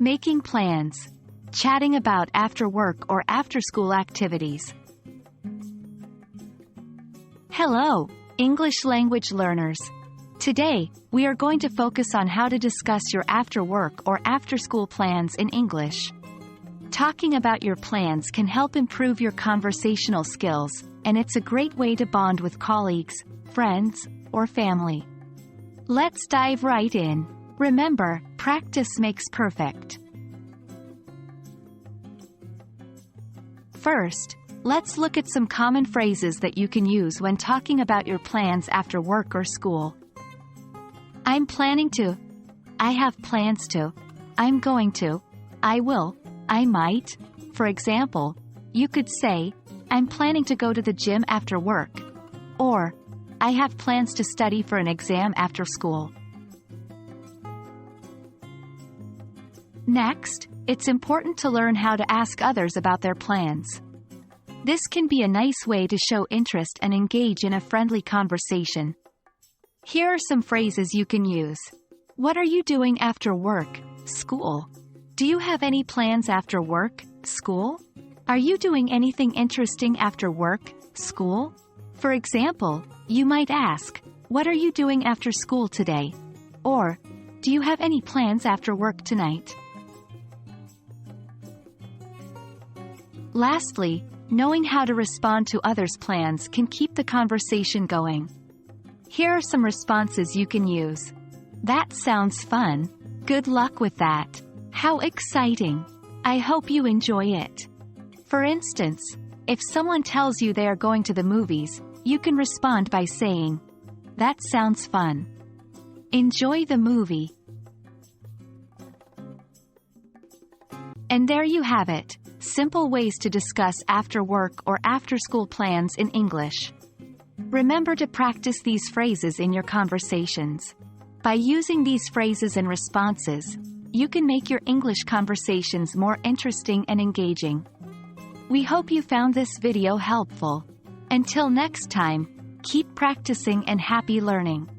Making plans. Chatting about after-work or after-school activities. Hello, English language learners. Today, we are going to focus on how to discuss your after-work or after-school plans in English. Talking about your plans can help improve your conversational skills, and it's a great way to bond with colleagues, friends, or family. Let's dive right in. Remember, practice makes perfect. First, let's look at some common phrases that you can use when talking about your plans after work or school. I'm planning to. I have plans to. I'm going to. I will. I might. For example, you could say, I'm planning to go to the gym after work. Or, I have plans to study for an exam after school. Next, it's important to learn how to ask others about their plans. This can be a nice way to show interest and engage in a friendly conversation. Here are some phrases you can use. What are you doing after work, school? Do you have any plans after work, school? Are you doing anything interesting after work, school? For example, you might ask, what are you doing after school today? Or, do you have any plans after work tonight? Lastly, knowing how to respond to others' plans can keep the conversation going. Here are some responses you can use. That sounds fun. Good luck with that. How exciting. I hope you enjoy it. For instance, if someone tells you they are going to the movies, you can respond by saying, that sounds fun. Enjoy the movie. And there you have it. Simple ways to discuss after-work or after-school plans in English. Remember to practice these phrases in your conversations. By using these phrases and responses, you can make your English conversations more interesting and engaging. We hope you found this video helpful. Until next time, keep practicing and happy learning.